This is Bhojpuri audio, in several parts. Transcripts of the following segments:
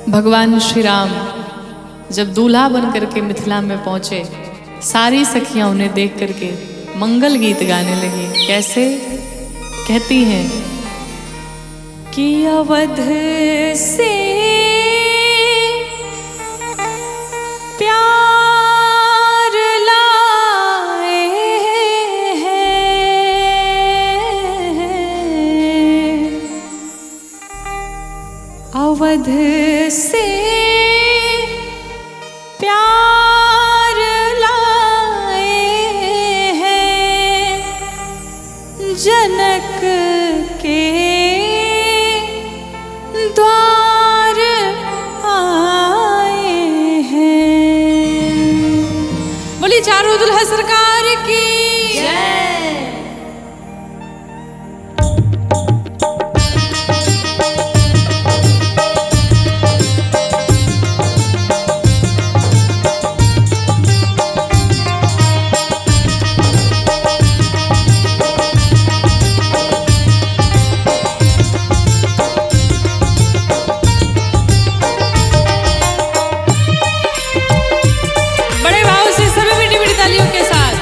भगवान श्री राम जब दूल्हा बन करके मिथिला में पहुंचे, सारी सखियां उन्हें देख करके मंगल गीत गाने लगी। कैसे कहती हैं कि अवध से प्यार लाए हैं, अवध से प्यार लाए हैं, जनक के द्वार आए हैं। बोली चारों दुल्हा सरकार की जय। तालियों के साथ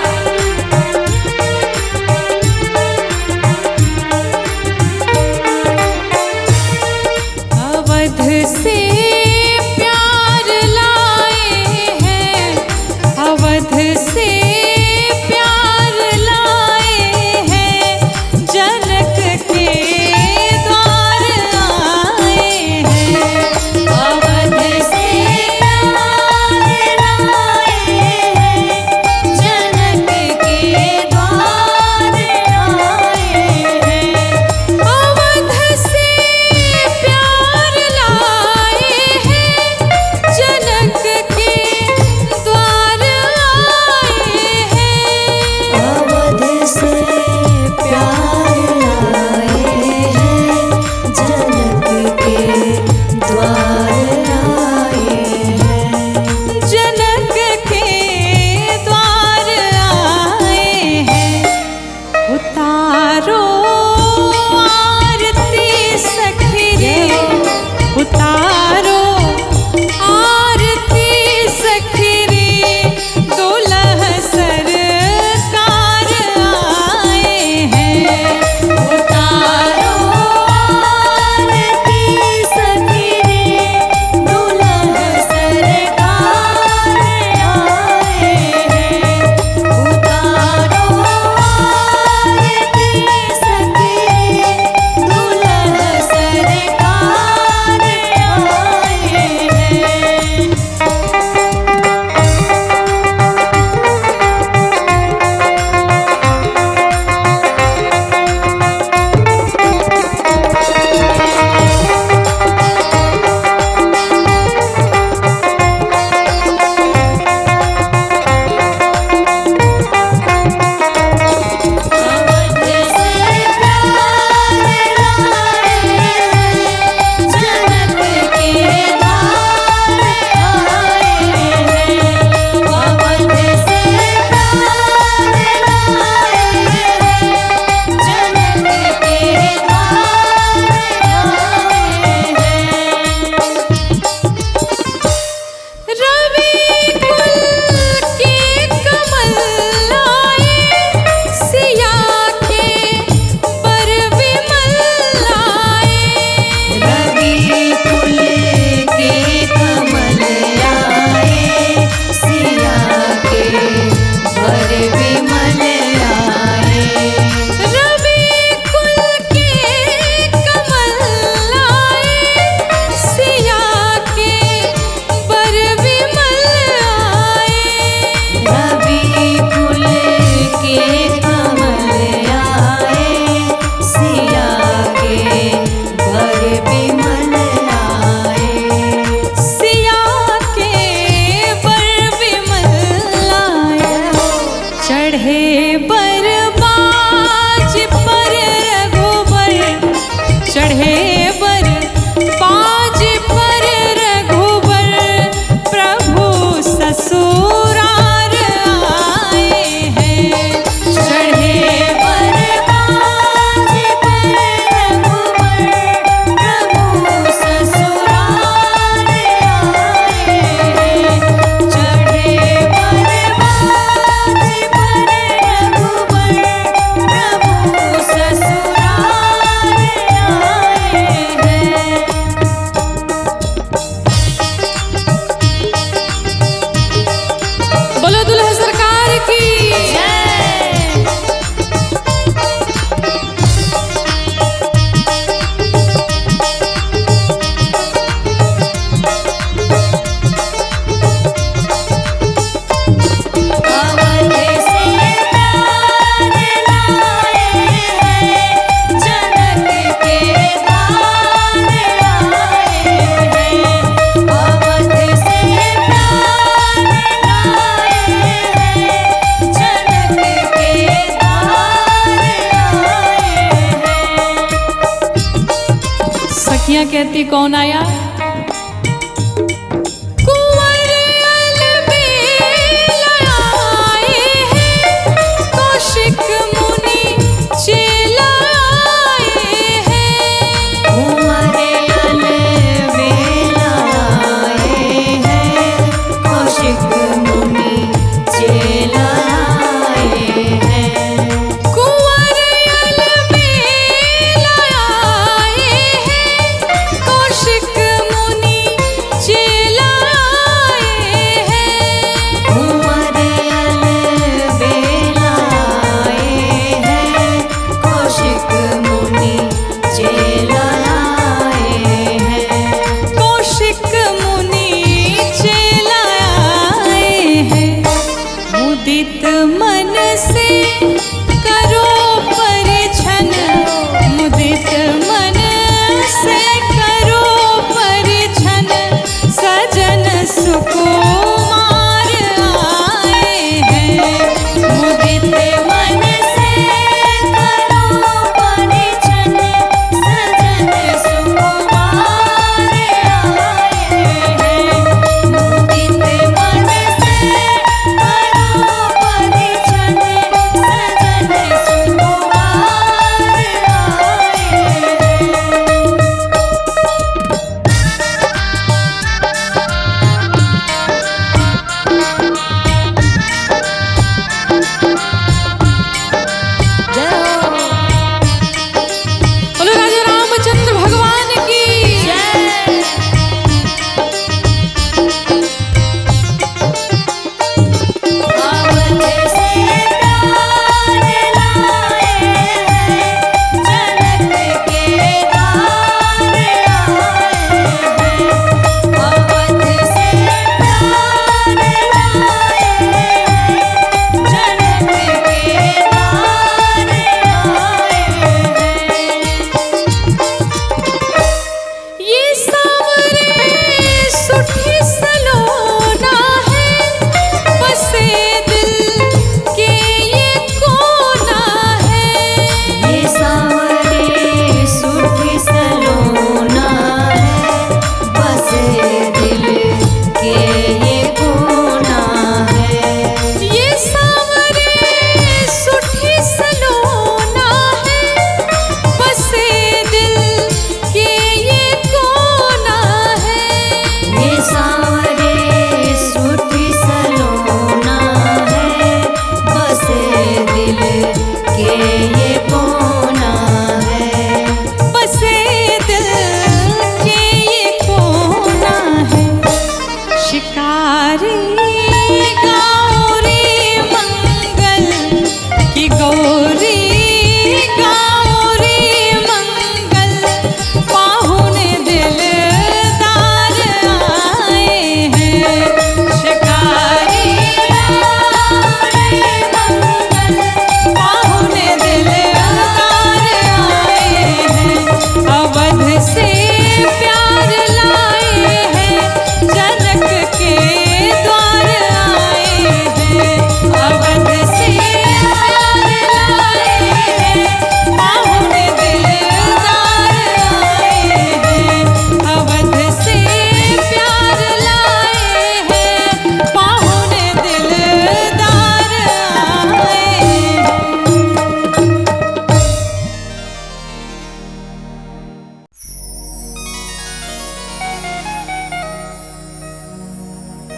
सखियां कहती कौन आया?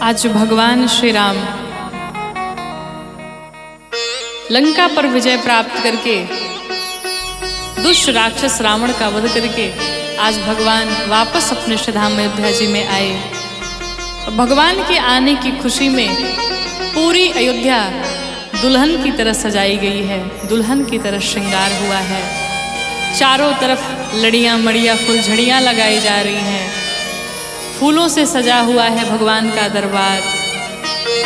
आज भगवान श्री राम लंका पर विजय प्राप्त करके दुष्ट राक्षस रावण का वध करके आज भगवान वापस अपने श्रीधाम अयोध्या जी में आए। भगवान के आने की खुशी में पूरी अयोध्या दुल्हन की तरह सजाई गई है, दुल्हन की तरह श्रृंगार हुआ है। चारों तरफ लड़ियां मड़ियां फुलझड़ियां लगाई जा रही हैं, फूलों से सजा हुआ है भगवान का दरबार।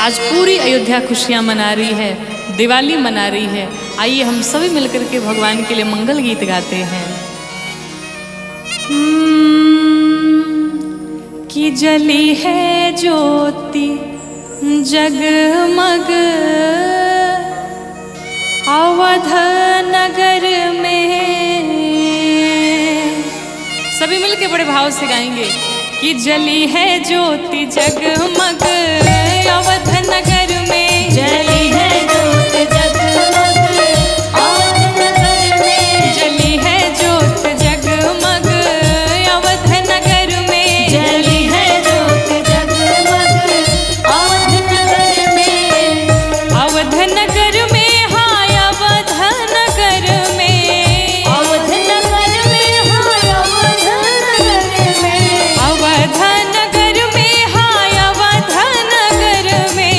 आज पूरी अयोध्या खुशियां मना रही है, दिवाली मना रही है। आइए हम सभी मिलकर के भगवान के लिए मंगल गीत गाते हैं। कि जली है ज्योति जगमग अवध नगर में। सभी मिलके बड़े भाव से गाएंगे कि जली है ज्योति जगमग अवध नगर में, जली है ज्योत जगमग अवध नगर में, जली है ज्योत जगमग अवध नगर में, जली है ज्योत जगमग अवध नगर में, अवध नगर में, हाँ अवध नगर में, अवध नगर में, हाँ अवध नगर में, अवध नगर में, हाँ अवध नगर में,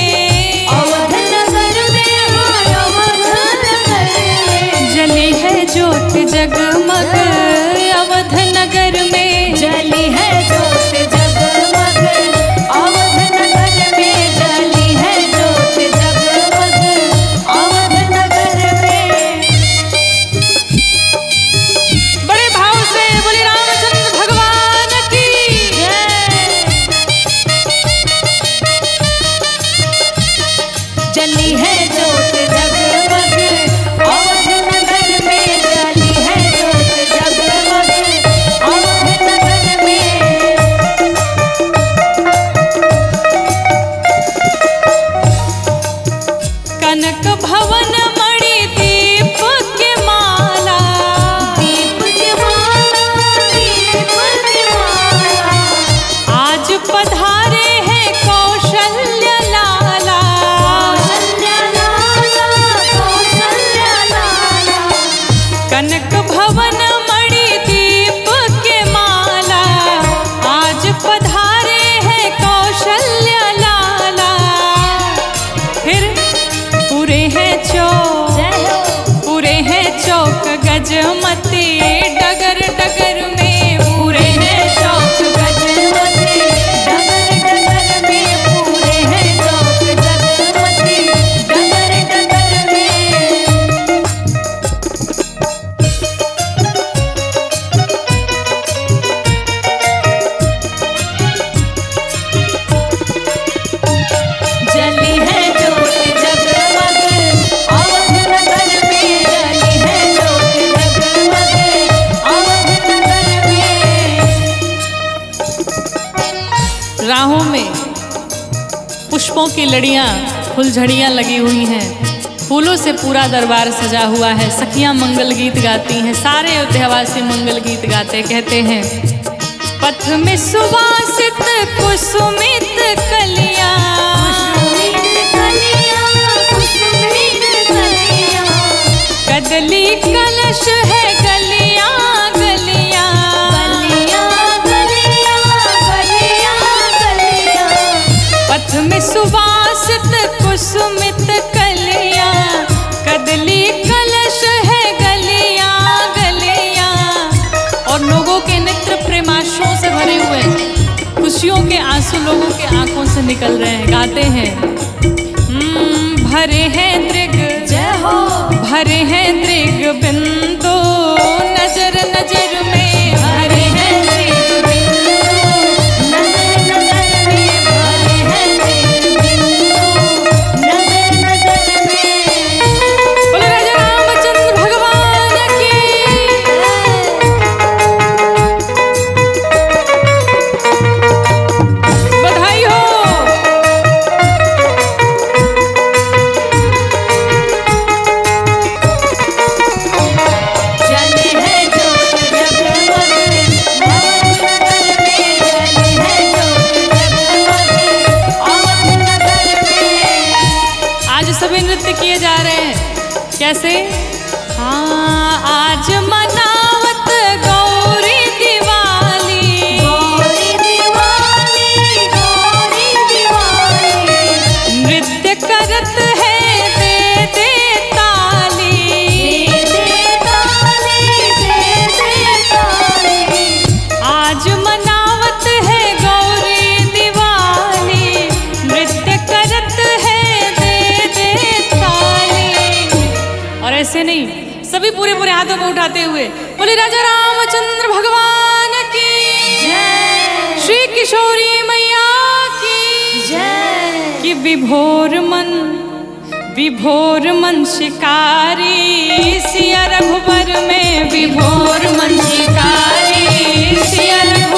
अवध नगर में, हाँ अवध नगर में, जली है ज्योत जगमग अवध नगर में, जली है ज्योत जगमग अवध नगर में, जली है ज्योत जगमग अवध नगर में। बड़े भाव से बोले रामचंद्र भगवान की जली है ज्योत जगमग अवध नगर में, जली है ज्योत जगमग अवध नगर में। कनक भवन मणि दीप के माला, दीप के माला, दीप के माला, आज पधारे हैं कौशल्य लाला, कौशल्य लाला, कौशल्य लाला, कनक भवन मणि दीप के माला, आज पधारे हैं कौशल्य लाला। फिर पूरे हैं चौक, जय हो। पूरे हैं चौक गजमती डगर डगर में, पूरे हैं चौक गजमती डगर डगर में, पूरे हैं चौक गजमती डगर डगर में। जली है ज्योत जगमग अवध नगर में, जली है ज्योत जगमग अवध नगर में। राहों में पुष्पों की लड़ियां फुलझड़ियां लगी हुई हैं, फूलों से पूरा दरबार सजा हुआ है। सखियां मंगल गीत गाती हैं, सारे अयोध्यावासी मंगल गीत गाते कहते हैं पथ में सुवासित कुसुमित कलियां, कुसुमित कलियां, कुसुमित कलियां, कदली कलश है गलियां गलियां, गलियां गलियां, गलियां गलियां, पथ में सुवासित कुसुमित कलियां, कदली कलश है गलियां गलियां। और लोगों के नेत्र प्रेमाश्रुओं से भरे हुए, खुशियों के आंसू लोगों के आंखों से निकल रहे हैं। गाते हैं भरे हैं दृग, जय हो। भरे हैं दृग बिंदु नजर नजर में, भरे हैं दृग बिंदु, नजर नजर में, भरे हैं दृग बिंदु, नजर नजर में। बोले राजा रामचंद्र भगवान की बधाई हो। जली है ज्योत जगमग अवध नगर में, जली है ज्योत जगमग अवध नगर में। आज सभी नृत्य किए जा रहे हैं। कैसे? हाँ, आज मनावत गौरी दिवाली, गौरी दिवाली, गौरी दिवाली, नृत्य करत है दे दे ताली, दे दे ताली, दे दे ताली, आज मनावत है गौरी दिवाली, नृत्य करत है दे दे ताली। और ऐसे नहीं, सभी पूरे पूरे हाथों को उठाते हुए बोले राजा रामचंद्र भगवान की जय, श्री किशोरी मैया की जय। कि विभोर मन शिकारी, सिया रघुबर में विभोर मन शिकारी, सिया रघुबर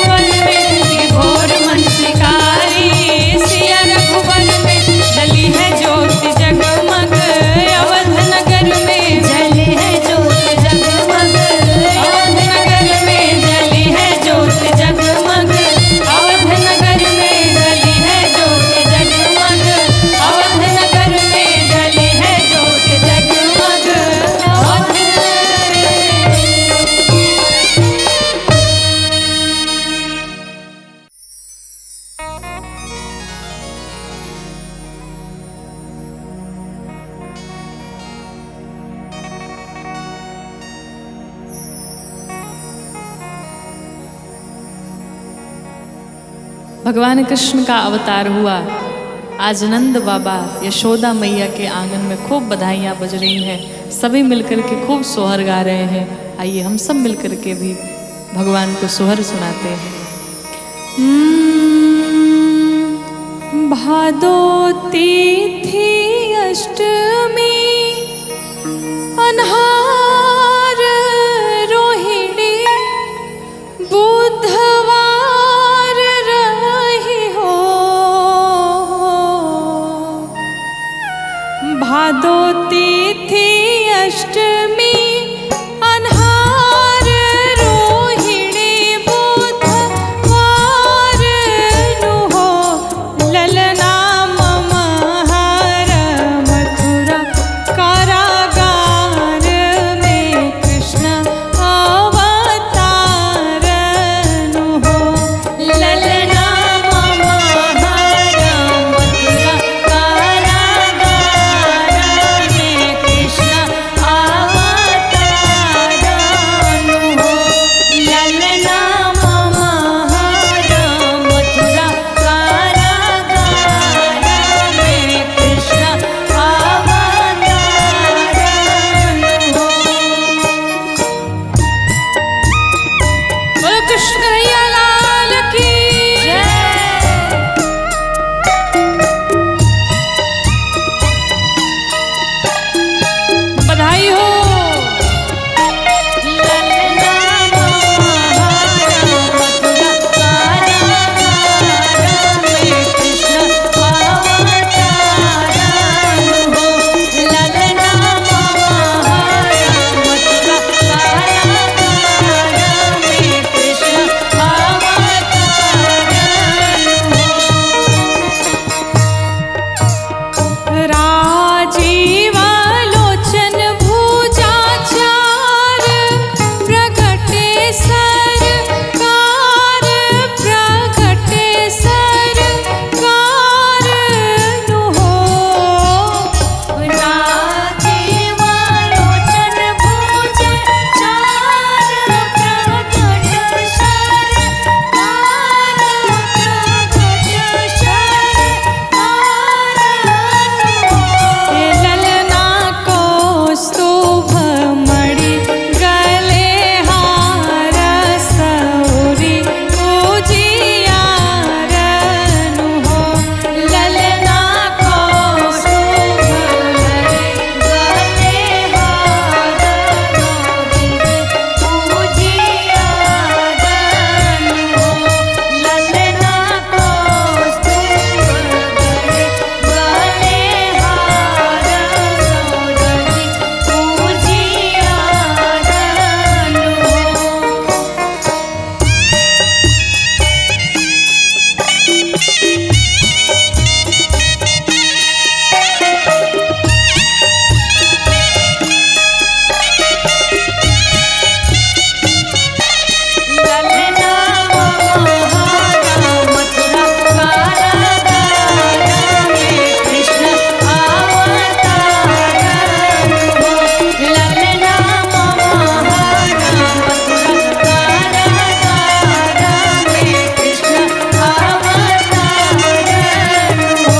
भगवान कृष्ण का अवतार हुआ। आज नंद बाबा यशोदा मैया के आंगन में खूब बधाइयाँ बज रही हैं, सभी मिलकर के खूब सोहर गा रहे हैं। आइए हम सब मिलकर के भी भगवान को सोहर सुनाते हैं। भादो तिथि अष्टमी अन्हार रोहिणी बुधवार रही हो। भादो तिथि अष्टमी अन्हार रोहिणी बुधवार नु हो। ललना ममहार मथुरा कारागार में कृष्ण अवतार नु हो। ललना ममहार मथुरा कारागार में कृष्ण अवतार नु हो। ललना ममहार मथुरा कारागार में कृष्ण अवतार नु हो। बोलो कृष्ण कन्हैया लाल की जय। बधाई हो। ललना ममहार मथुरा कारागार में कृष्ण अवतार नु हो। ललना ममहार मथुरा कारागार में कृष्ण अवतार नु हो। राजीवालोचन भुजाचार प्रगटे सरकार प्रगटे सरकार नु हो। राजीवालोचन भुजाचार प्रगट सरकार प्रगट सरकार नु हो। ललना कौस्तुभ मणि गले हार सौरी उजियार नु हो। ललना कौस्तुभ मणि गले हार सौरी उजियार नु हो। ललना कौस्तुभ मणि गले हार सौरी उजियार नु हो। ललना ममहार मथुरा कारागार में कृष्ण अवतार नु हो। ललना ममहार मथुरा कारागार में कृष्ण अवतार नु हो।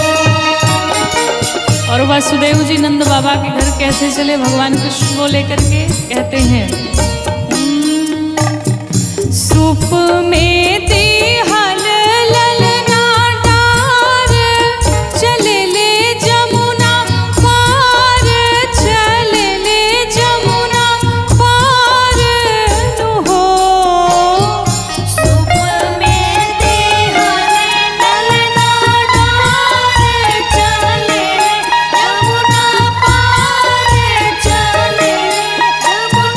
और वासुदेव जी नंद बाबा के घर कैसे चले भगवान कृष्ण को लेकर के, कहते हैं सूप में तिहल ललना डार चले ले जमुना पार चले ले जमुना पार नु हो। सूप में तिहल ललना डार चले जमुना पार चले जमुना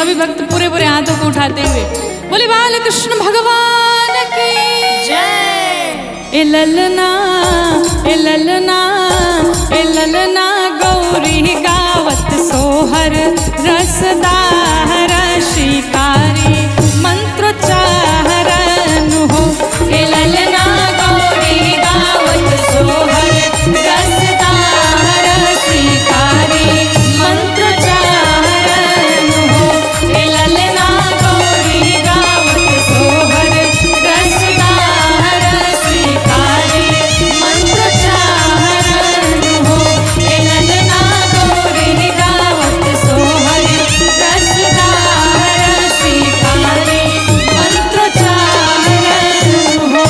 सभी भक्त पूरे पूरे हाथों को उठाते हुए बोले बाल कृष्ण भगवान की जय। ए ललना ए ललना ए ललना गौरी गावत सोहर रसदार शिकारी मंत्रोच्चारण हो। ए ललना गौरी गावत सोहर रसदार शिकारी मंत्रोच्चारण हो। ए ललना गौरी गावत सोहर रसदार शिकारी मंत्रोच्चारण हो। ए ललना गौरी गावत सोहर रसदार शिकारी मंत्रोच्चारण हो।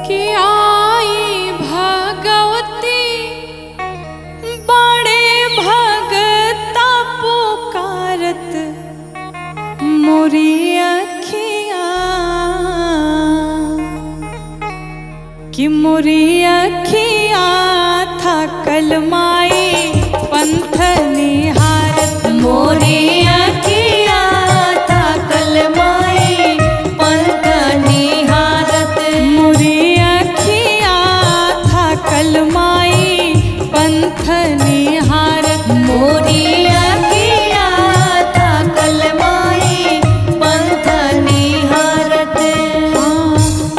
कि आई भगवती बड़े भगता पुकारत मोरी अखियाँ कि मोरी अखियाँ था कलमाई पंथ निहारत मोरी अखियाँ था कलमाई पंथ निहारत। मोरी अखियाँ था कलमाई पंथ निहारत। मोरी अखियाँ था कलमाई पंथ निहारत।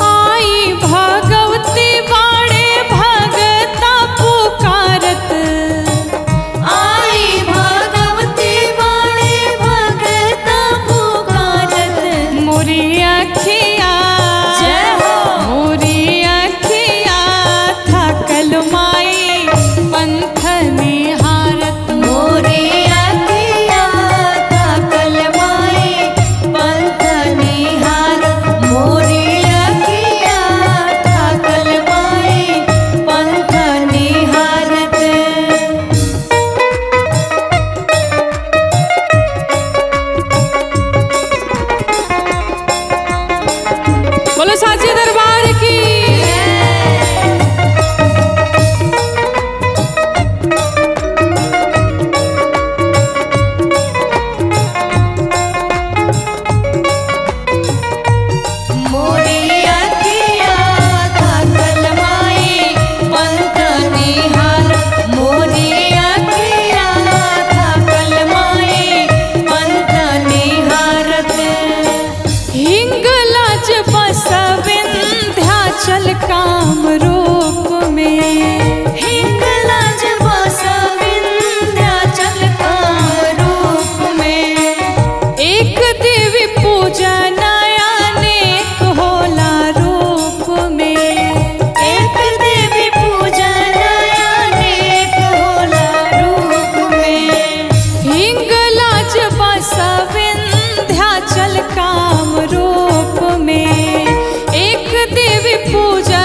आई भगवती बाड़े भगता पुकारत। आई भगवती बाणे भगता पुकारत। मोरी अखियाँ जय हो। मोरी अखियाँ था कलमाई पंथ निहारत। मोरी अखियाँ था कलमाई पंथ निहारत। मोरी अखियाँ था कलमाई पंथ निहारत। बोलो साची दरबार की। मोरी अखियाँ था कलमाई पंथ निहारत। मोरी अखियाँ था कलमाई पंथ निहारत। हिंगलाज बस विंध्याचल काम रूप में। हिंगलाज बस विंध्याचल काम रूप में। एक देवी पूजन अनेक होला रूप में। एक देवी पूजन अनेक होला रूप में। हिंगलाज बस विंध्याचल काम रूप में। एक देवी पूजन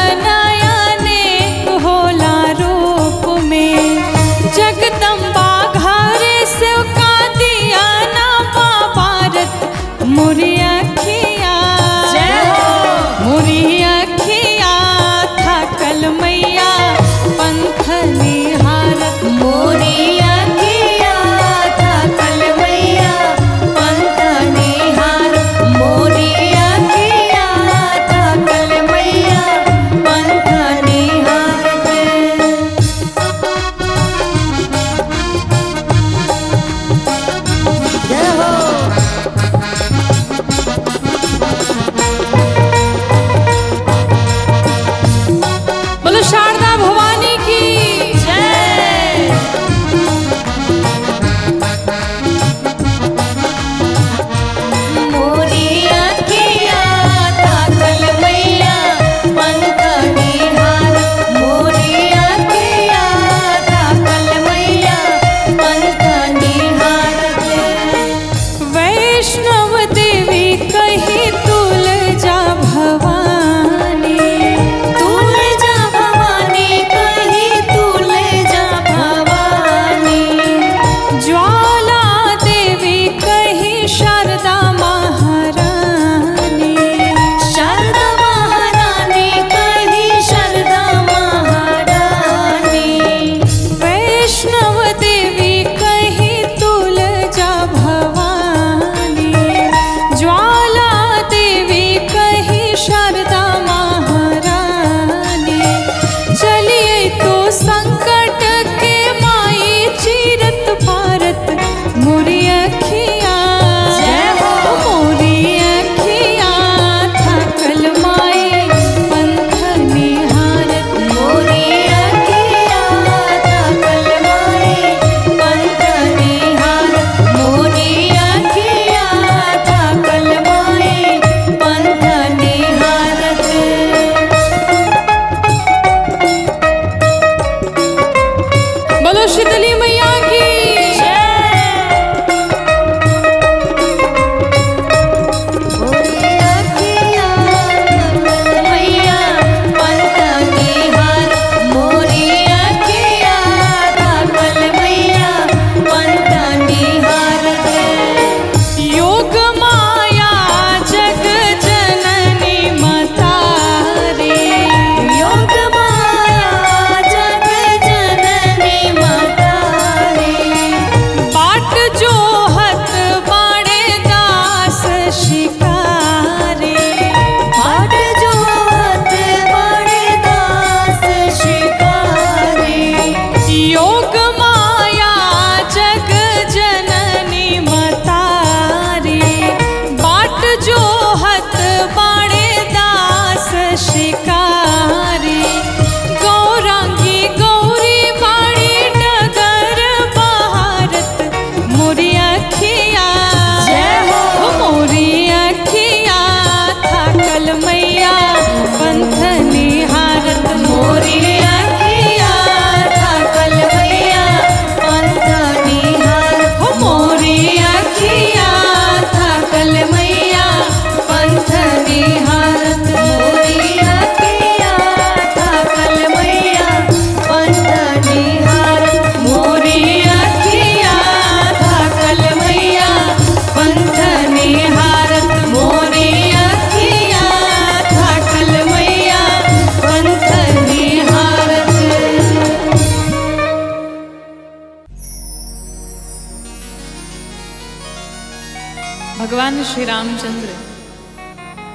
श्री रामचंद्र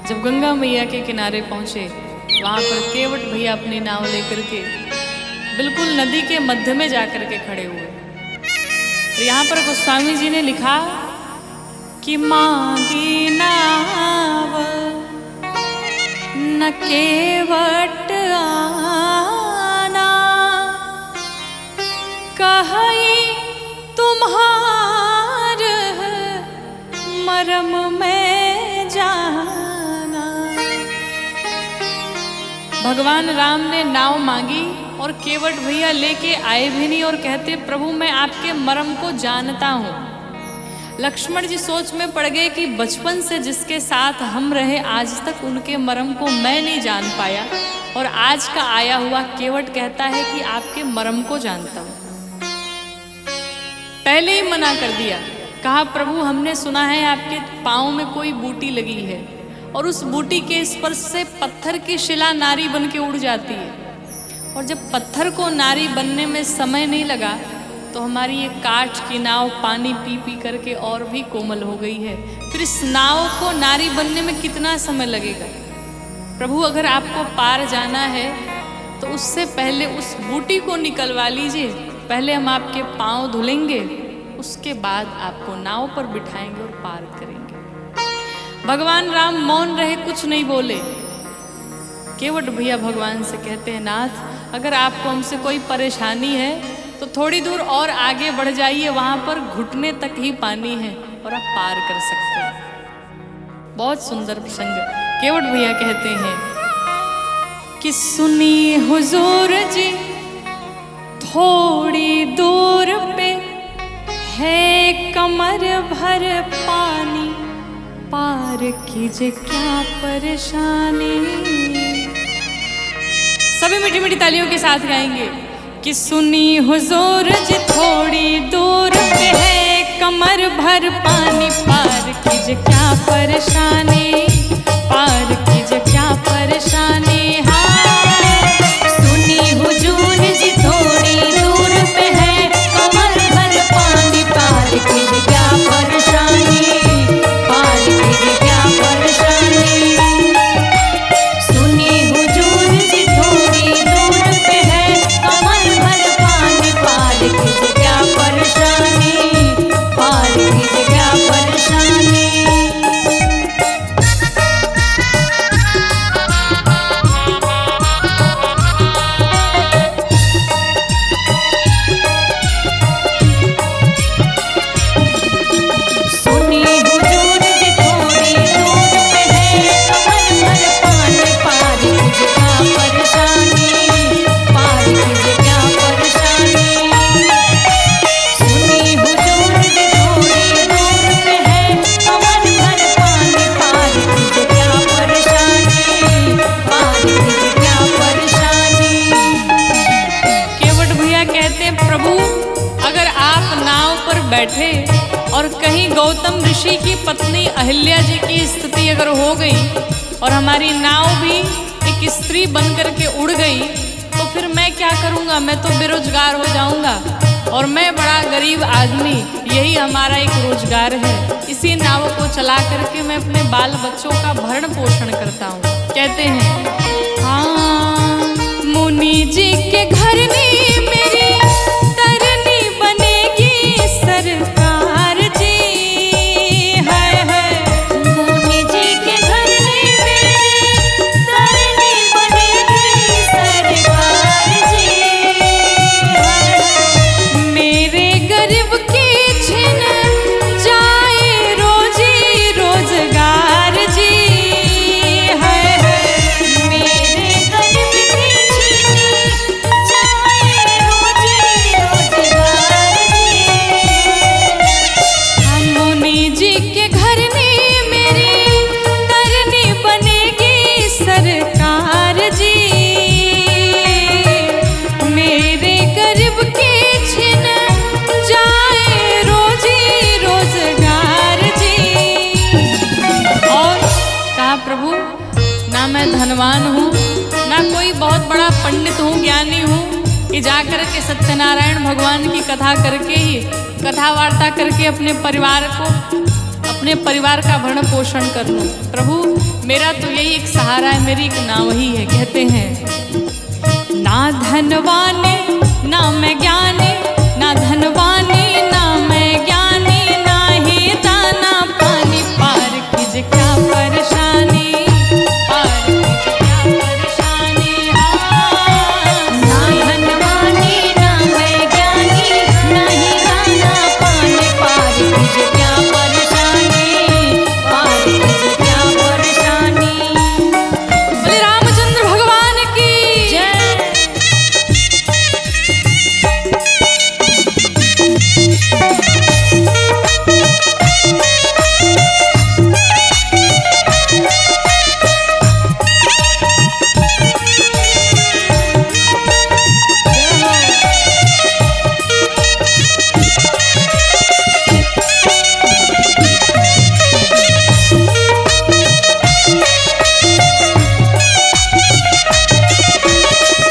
जब गंगा मैया के किनारे पहुंचे, वहां पर केवट भैया अपनी नाव लेकर के बिल्कुल नदी के मध्य में जाकर के खड़े हुए। तो यहाँ पर गोस्वामी जी ने लिखा कि मांगी नाव न केवट आना, कहीं तुम्हार मरम में जाना। भगवान राम ने नाव मांगी और केवट भैया लेके आए भी नहीं और कहते प्रभु मैं आपके मरम को जानता हूँ। लक्ष्मण जी सोच में पड़ गए कि बचपन से जिसके साथ हम रहे आज तक उनके मरम को मैं नहीं जान पाया, और आज का आया हुआ केवट कहता है कि आपके मरम को जानता हूँ। पहले ही मना कर दिया, कहा प्रभु हमने सुना है आपके पाँव में कोई बूटी लगी है और उस बूटी के स्पर्श से पत्थर की शिला नारी बन के उड़ जाती है, और जब पत्थर को नारी बनने में समय नहीं लगा तो हमारी ये काठ की नाव पानी पी पी करके और भी कोमल हो गई है, फिर इस नाव को नारी बनने में कितना समय लगेगा। प्रभु अगर आपको पार जाना है तो उससे पहले उस बूटी को निकलवा लीजिए, पहले हम आपके पाँव धुलेंगे उसके बाद आपको नाव पर बिठाएंगे और पार करेंगे। भगवान राम मौन रहे, कुछ नहीं बोले। केवट भैया भगवान से कहते हैं नाथ अगर आपको हमसे कोई परेशानी है तो थोड़ी दूर और आगे बढ़ जाइए, वहां पर घुटने तक ही पानी है और आप पार कर सकते हैं। बहुत सुंदर प्रसंग। केवट भैया कहते हैं कि सुनी हुजूर जी थोड़ी दूर पे है कमर भर पानी, पार कीजिए क्या परेशानी। सभी मीठी मीठी तालियों के साथ गाएंगे कि सुनी हुजूर जी थोड़ी दूर पे है कमर भर पानी, पार कीजिए क्या परेशानी, पार कीजिए क्या परेशानी। हाँ सुनी हुजूर जी थोड़ी दूर पे है कमर भर पानी, पार कीजिए क्या परेशानी, पार कीजिए क्या परेशानी। सुनी हुजूर जी थोड़ी दूर पे है कमर भर पानी, पार कीजिए क्या परेशानी, पार कीजिए क्या परेशानी। बैठे और कहीं गौतम ऋषि की पत्नी अहिल्या जी की स्थिति अगर हो गई और हमारी नाव भी एक स्त्री बनकर के उड़ गई तो फिर मैं क्या करूँगा? मैं तो बेरोजगार हो जाऊँगा और मैं बड़ा गरीब आदमी, यही हमारा एक रोजगार है। इसी नाव को चला करके मैं अपने बाल बच्चों का भरण पोषण करता हूँ। कहते हैं हाँ मुनि जी के घर में मेरी तरनी बनेगी सरकार जी, हाय हाय मुनि जी के घर में मेरी तरनी बनेगी सरकार जी, मेरे गरीब की छिन जाए रोजी रोजगार जी, हाय हाय मेरे गरीब की छिन जाए रोजी रोजगार जी। मुनि जी के घर ने मेरी तरनी बनेगी सरकार जी, मेरे गरीब के छिन जाए रोजी रोजगार जी। और कहा प्रभु ना मैं धनवान हूँ ना कोई बहुत बड़ा पंडित हूँ, ज्ञानी हूँ कि जाकर के सत्यनारायण भगवान की कथा करके ही कथा वार्ता करके अपने परिवार को अपने अपने परिवार का भरण पोषण कर लूं। प्रभु मेरा तो यही एक सहारा है, मेरी एक नाव ही है। कहते हैं ना धनवाने ना मैं ज्ञानी, ना धनवानी ना मैं ज्ञानी, ना ही दाना पानी, पार कीजिए क्या परेशानी, पार कीजिए क्या परेशानी। ना धनवानी ना मैं ज्ञानी, ना ही दाना पानी, पार कीजिए क्या परेशानी, पार कीजिए क्या परेशानी। बोले रामचंद्र भगवान की जय।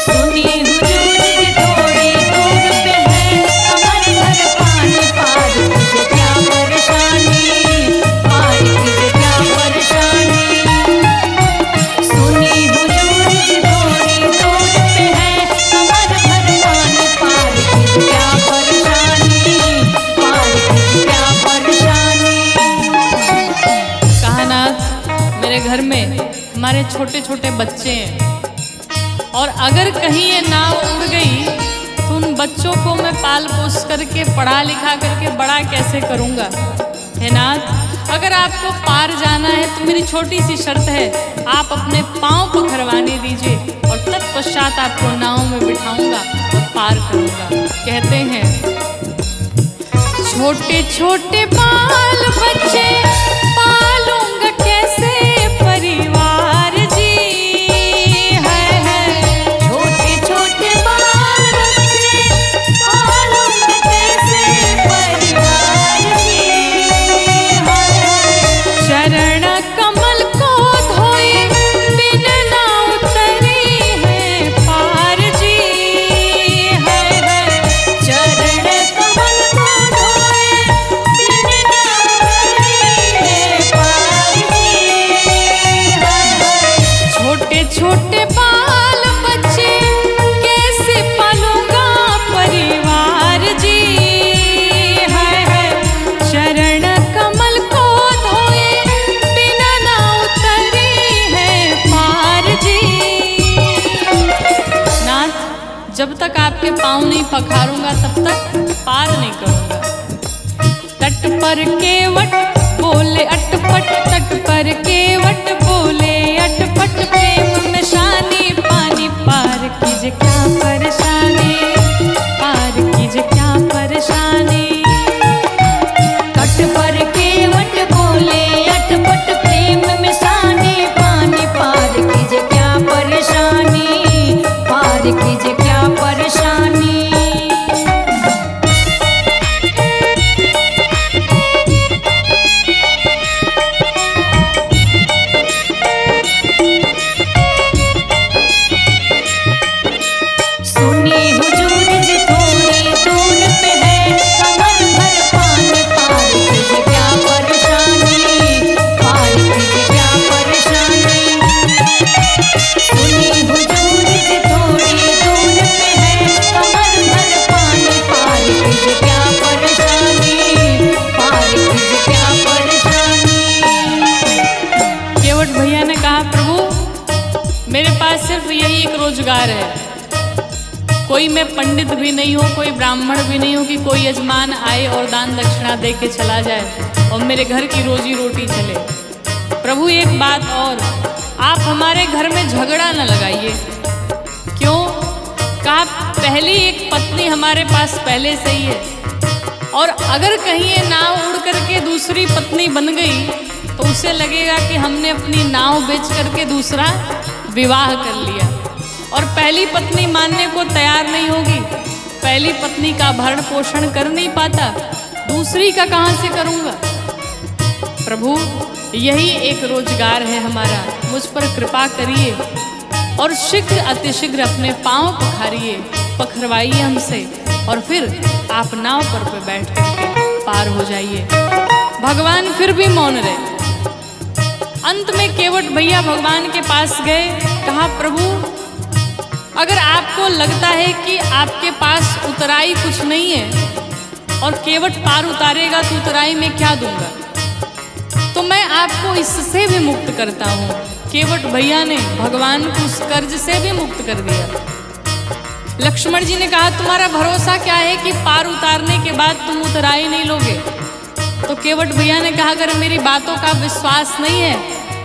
सुनी हुजूर जी थोड़ी दूर पे है, कमर भर पानी, पार कीजिए क्या परेशानी, पार कीजिए क्या परेशानी। सुनी हुजूर जी थोड़ी दूर पे है, कमर भर पानी, पार कीजिए क्या परेशानी, पार कीजिए क्या परेशानी। कहानाथ मेरे घर में हमारे छोटे छोटे बच्चे हैं, और अगर कहीं ये नाव उड़ गई तो उन बच्चों को मैं पाल पोस करके पढ़ा लिखा करके बड़ा कैसे करूँगा। हे नाथ अगर आपको पार जाना है तो मेरी छोटी सी शर्त है, आप अपने पाँव पखरवाने दीजिए और तत्पश्चात आपको नाव में बिठाऊंगा और पार करूँगा। कहते हैं छोटे छोटे बाल बच्चे पालूंगा कैसे परिवार जी, है छोटे छोटे बाल बच्चे पालूंगा कैसे परिवार जी, चरण कमल को धोए बिन ना उतरी है पार जी, है चरण कमल को धोए बिन ना उतरी है पार जी, छोटे छोटे बाल बच्चे कैसे पालूंगा परिवार जी, है चरण कमल को धोए बिना ना उतरी है पार जी। नाथ जब तक आपके पाँव नहीं पखारूंगा तब तक पार नहीं करूंगा। तट पर केवट बोले अटपट, तट पर केवट बोले अटपट, प्रेम में शानी पानी, पार कीजिए क्या परेशानी, पार कीजिए क्या परेशानी। तट पर केवट बोले अटपट, प्रेम में सानी पानी, पार कीजिए क्या परेशानी, पार कीजिए क्या परेशानी। सुनी हुजूर जी थोड़ी दूर पे है, कमर भर पानी, पार कीजिए क्या परेशानी, पार कीजिए क्या परेशानी। सुनी हुजूर जी थोड़ी दूर पे है, कमर भर पानी, पार कीजिए क्या परेशानी, पार कीजिए क्या परेशानी। केवट भैया ने कहा प्रभु मेरे पास सिर्फ यही एक रोजगार है, कोई मैं पंडित भी नहीं हूँ, कोई ब्राह्मण भी नहीं हूँ कि कोई यजमान आए और दान दक्षिणा दे के चला जाए और मेरे घर की रोजी रोटी चले। प्रभु एक बात और, आप हमारे घर में झगड़ा न लगाइए। क्यों? कहा पहली एक पत्नी हमारे पास पहले से ही है, और अगर कहीं ये नाव उड़ करके दूसरी पत्नी बन गई तो उसे लगेगा कि हमने अपनी नाव बेच करके दूसरा विवाह कर लिया, और पहली पत्नी मानने को तैयार नहीं होगी। पहली पत्नी का भरण पोषण कर नहीं पाता, दूसरी का कहाँ से करूँगा। प्रभु यही एक रोजगार है हमारा, मुझ पर कृपा करिए और शीघ्र अतिशीघ्र अपने पाँव पखारिए, पखरवाइए हमसे, और फिर आप नाव पर बैठ करके पार हो जाइए। भगवान फिर भी मौन रहे। अंत में केवट भैया भगवान के पास गए, कहा प्रभु अगर आपको लगता है कि आपके पास उतराई कुछ नहीं है और केवट पार उतारेगा तो उतराई में क्या दूंगा, तो मैं आपको इससे भी मुक्त करता हूँ। केवट भैया ने भगवान को उस कर्ज से भी मुक्त कर दिया। लक्ष्मण जी ने कहा तुम्हारा भरोसा क्या है कि पार उतारने के बाद तुम उतराई नहीं लोगे? तो केवट भैया ने कहा अगर मेरी बातों का विश्वास नहीं है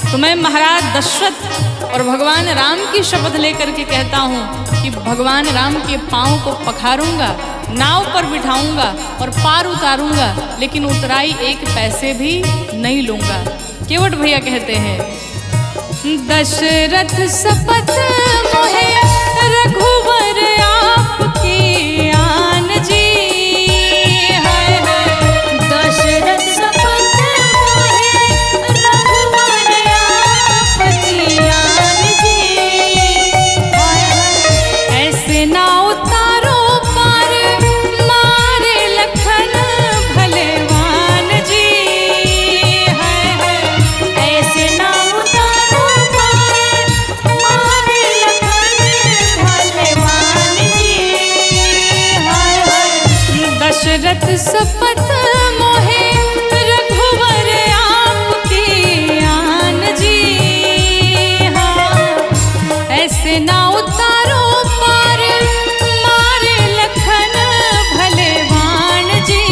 तो मैं महाराज दशरथ और भगवान राम की शपथ लेकर के कहता हूँ कि भगवान राम के पाँव को पखारूंगा, नाव पर बिठाऊंगा और पार उतारूंगा, लेकिन उतराई एक पैसे भी नहीं लूंगा। केवट भैया कहते हैं दशरथ शपथ मोहे रघुवर आपकी आन जी, हाय हाय दशरथ शपथ मोहे रघुवर आपकी आन जी, हाय हाय ऐसे ना उतारो पार मारे लखन भलेवान जी, हाय हाय ऐसे ना उतारो पार मारे लखन भगवान जी, हाय हाय दशरथ शपथ मोहे रघुवर आपकी आन जी, हाँ ऐसे ना उतारो पार मारे लखन भलेवान जी।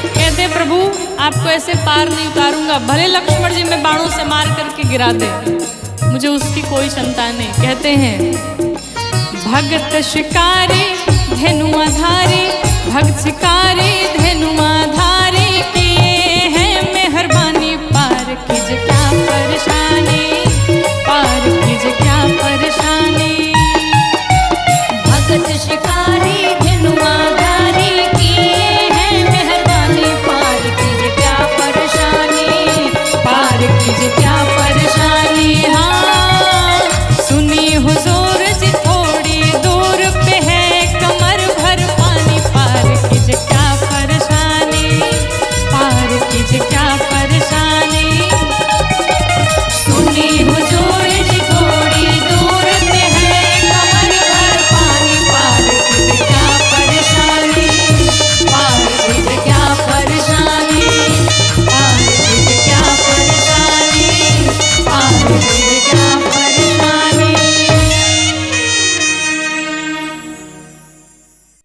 कहते प्रभु आपको ऐसे पार नहीं उतारूंगा, भले लक्ष्मण जी में बाणों से मार करके गिरा दे, मुझे उसकी कोई चिंता नहीं। कहते हैं भगत शिकारी धेनुआधारी, भगत शिकारी धेनुआधारी,